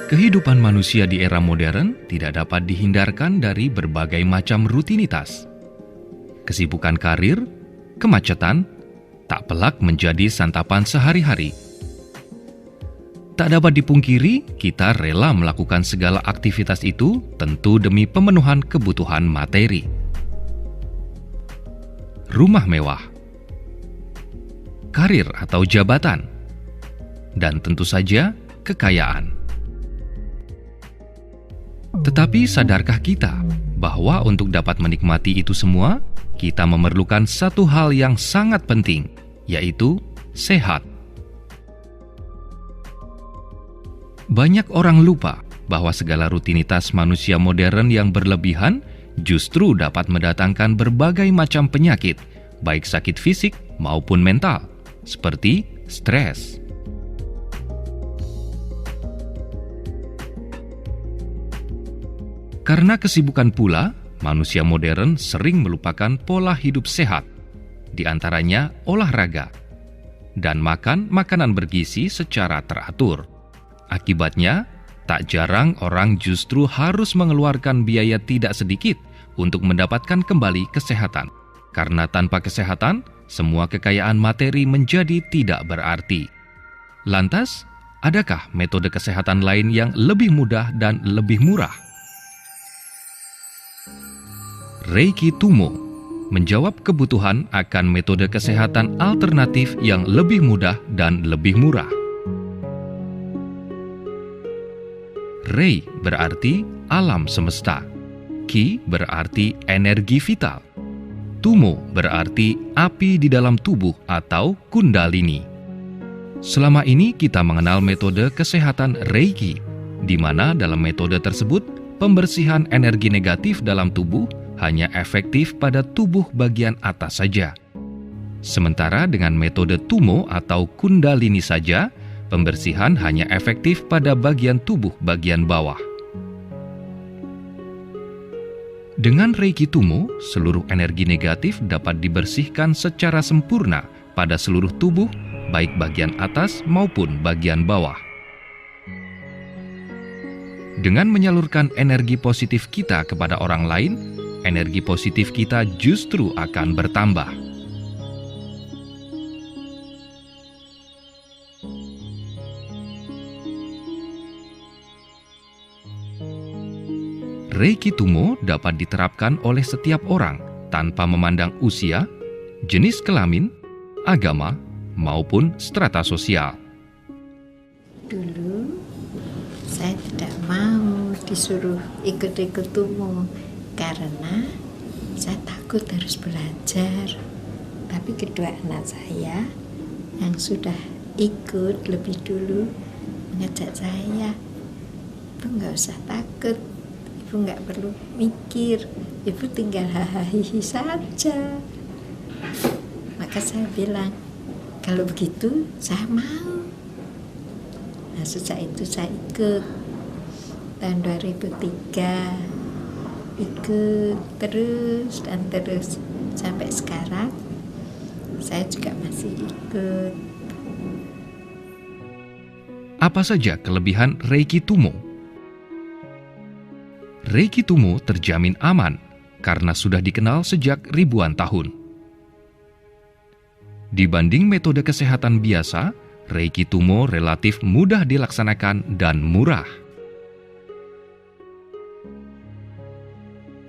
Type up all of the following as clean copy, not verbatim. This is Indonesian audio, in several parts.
Kehidupan manusia di era modern tidak dapat dihindarkan dari berbagai macam rutinitas. Kesibukan karir, kemacetan, tak pelak menjadi santapan sehari-hari. Tak dapat dipungkiri, kita rela melakukan segala aktivitas itu tentu demi pemenuhan kebutuhan materi. Rumah mewah, karir atau jabatan, dan tentu saja kekayaan. Tetapi sadarkah kita bahwa untuk dapat menikmati itu semua, kita memerlukan satu hal yang sangat penting, yaitu sehat. Banyak orang lupa bahwa segala rutinitas manusia modern yang berlebihan justru dapat mendatangkan berbagai macam penyakit, baik sakit fisik maupun mental, seperti stres. Karena kesibukan pula, manusia modern sering melupakan pola hidup sehat, di antaranya olahraga, dan makan makanan bergizi secara teratur. Akibatnya, tak jarang orang justru harus mengeluarkan biaya tidak sedikit untuk mendapatkan kembali kesehatan. Karena tanpa kesehatan, semua kekayaan materi menjadi tidak berarti. Lantas, adakah metode kesehatan lain yang lebih mudah dan lebih murah? Reiki Tummo menjawab kebutuhan akan metode kesehatan alternatif yang lebih mudah dan lebih murah. Rei berarti alam semesta, Ki berarti energi vital, Tummo berarti api di dalam tubuh atau kundalini. Selama ini kita mengenal metode kesehatan Reiki, di mana dalam metode tersebut pembersihan energi negatif dalam tubuh hanya efektif pada tubuh bagian atas saja. Sementara dengan metode Tummo atau Kundalini saja, pembersihan hanya efektif pada bagian tubuh bagian bawah. Dengan Reiki Tummo, seluruh energi negatif dapat dibersihkan secara sempurna pada seluruh tubuh, baik bagian atas maupun bagian bawah. Dengan menyalurkan energi positif kita kepada orang lain, energi positif kita justru akan bertambah. Reiki Tummo dapat diterapkan oleh setiap orang tanpa memandang usia, jenis kelamin, agama, maupun strata sosial. Dulu saya tidak mau disuruh ikut-ikut Tummo karena saya takut harus belajar. Tapi kedua anak saya yang sudah ikut lebih dulu mengajak saya, Ibu nggak usah takut, Ibu nggak perlu mikir, Ibu tinggal hahaha saja. Maka saya bilang, kalau begitu saya mau. Nah, sejak itu saya ikut tahun 2003. Ikut terus dan terus sampai sekarang saya juga masih ikut. Apa saja kelebihan Reiki Tummo? Reiki Tummo terjamin aman karena sudah dikenal sejak ribuan tahun. Dibanding metode kesehatan biasa, Reiki Tummo relatif mudah dilaksanakan dan murah.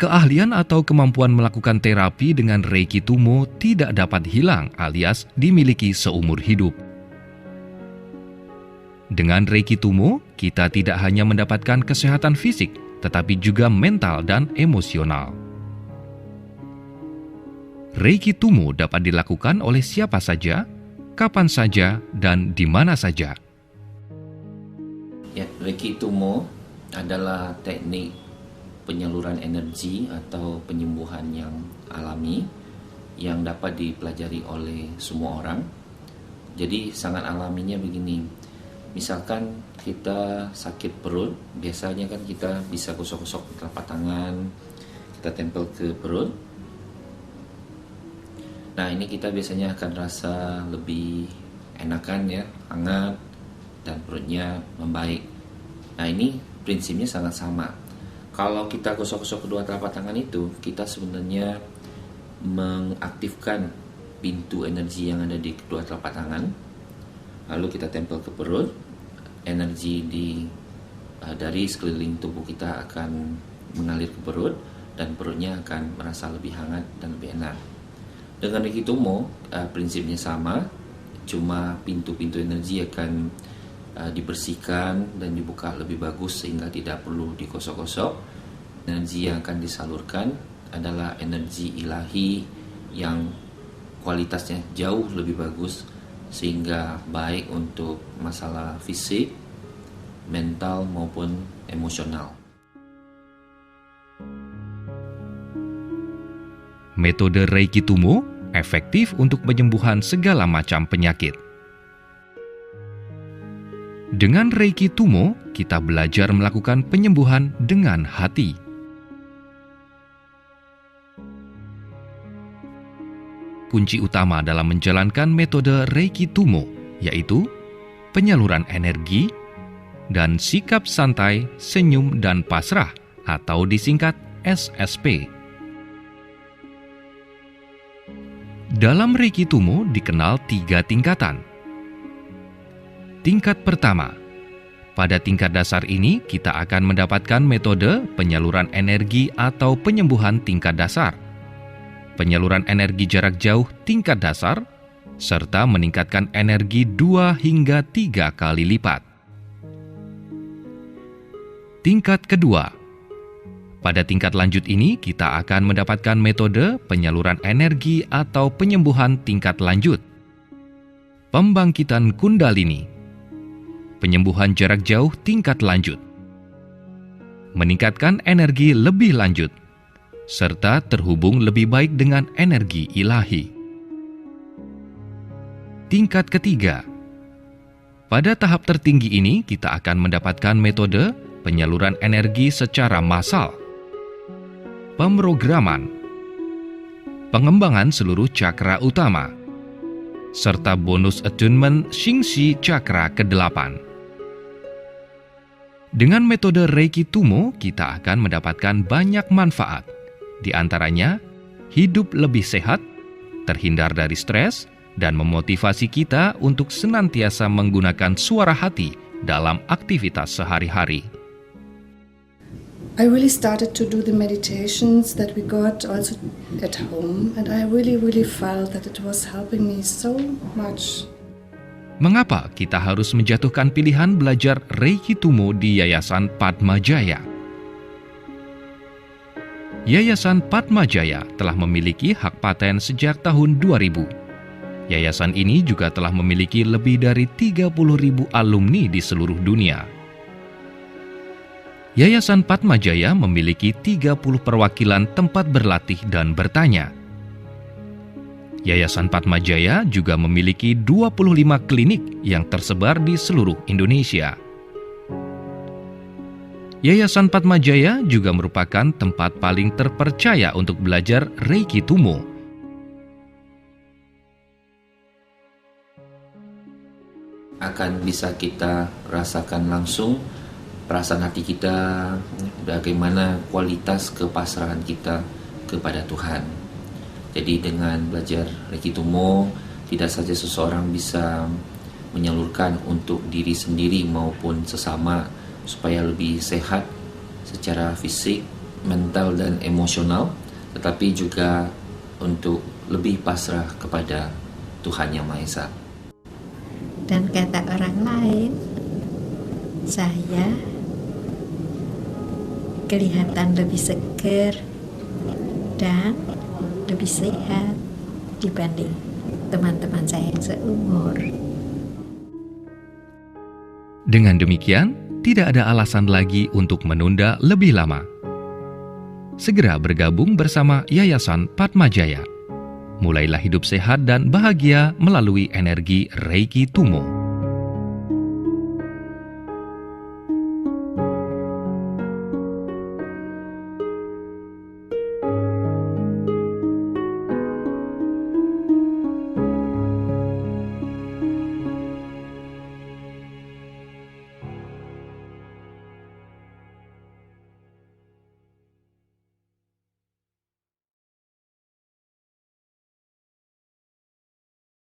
Keahlian atau kemampuan melakukan terapi dengan Reiki Tummo tidak dapat hilang alias dimiliki seumur hidup. Dengan Reiki Tummo, kita tidak hanya mendapatkan kesehatan fisik, tetapi juga mental dan emosional. Reiki Tummo dapat dilakukan oleh siapa saja, kapan saja, dan di mana saja. Ya, Reiki Tummo adalah teknik penyaluran energi atau penyembuhan yang alami yang dapat dipelajari oleh semua orang. Jadi sangat alaminya begini. Misalkan kita sakit perut, biasanya kan kita bisa gosok-gosok telapak tangan, kita tempel ke perut. Nah, ini kita biasanya akan rasa lebih enakan ya, hangat dan perutnya membaik. Nah, ini prinsipnya sangat sama. Kalau kita gosok-gosok kedua telapak tangan itu, kita sebenarnya mengaktifkan pintu energi yang ada di kedua telapak tangan. Lalu kita tempel ke perut, energi dari sekeliling tubuh kita akan mengalir ke perut, dan perutnya akan merasa lebih hangat dan lebih enak. Dengan Reiki Tummo, prinsipnya sama, cuma pintu-pintu energi akan dibersihkan dan dibuka lebih bagus sehingga tidak perlu digosok-gosok. Energi yang akan disalurkan adalah energi ilahi yang kualitasnya jauh lebih bagus, sehingga baik untuk masalah fisik, mental maupun emosional. Metode Reiki Tummo efektif untuk penyembuhan segala macam penyakit. Dengan Reiki Tummo, kita belajar melakukan penyembuhan dengan hati. Kunci utama dalam menjalankan metode Reiki Tummo yaitu penyaluran energi dan sikap santai, senyum, dan pasrah atau disingkat SSP. Dalam Reiki Tummo dikenal 3 tingkatan. Tingkat pertama, pada tingkat dasar ini kita akan mendapatkan metode penyaluran energi atau penyembuhan tingkat dasar, penyaluran energi jarak jauh tingkat dasar, serta meningkatkan energi 2 hingga 3 kali lipat. Tingkat kedua, pada tingkat lanjut ini, kita akan mendapatkan metode penyaluran energi atau penyembuhan tingkat lanjut, pembangkitan kundalini, penyembuhan jarak jauh tingkat lanjut, meningkatkan energi lebih lanjut, serta terhubung lebih baik dengan energi ilahi. Tingkat ketiga, pada tahap tertinggi ini, kita akan mendapatkan metode penyaluran energi secara massal, pemrograman, pengembangan seluruh cakra utama, serta bonus attunement Xingxi Cakra ke-8. Dengan metode Reiki Tummo, kita akan mendapatkan banyak manfaat, di antaranya hidup lebih sehat, terhindar dari stres, dan memotivasi kita untuk senantiasa menggunakan suara hati dalam aktivitas sehari-hari. I really started to do the meditations that we got also at home, and I really felt that it was helping me so much. Mengapa kita harus menjatuhkan pilihan belajar Reiki Tummo di Yayasan Padma Jaya? Yayasan Padma Jaya telah memiliki hak paten sejak tahun 2000. Yayasan ini juga telah memiliki lebih dari 30.000 alumni di seluruh dunia. Yayasan Padma Jaya memiliki 30 perwakilan tempat berlatih dan bertanya. Yayasan Padma Jaya juga memiliki 25 klinik yang tersebar di seluruh Indonesia. Yayasan Padma Jaya juga merupakan tempat paling terpercaya untuk belajar Reiki Tummo. Akan bisa kita rasakan langsung perasaan hati kita, bagaimana kualitas kepasrahan kita kepada Tuhan. Jadi dengan belajar Reiki Tummo, tidak saja seseorang bisa menyalurkan untuk diri sendiri maupun sesama supaya lebih sehat secara fisik, mental, dan emosional, tetapi juga untuk lebih pasrah kepada Tuhan Yang Maha Esa. Dan kata orang lain, saya kelihatan lebih segar dan lebih sehat dibanding teman-teman saya yang seumur. Dengan demikian, tidak ada alasan lagi untuk menunda lebih lama. Segera bergabung bersama Yayasan Padma Jaya. Mulailah hidup sehat dan bahagia melalui energi Reiki Tummo.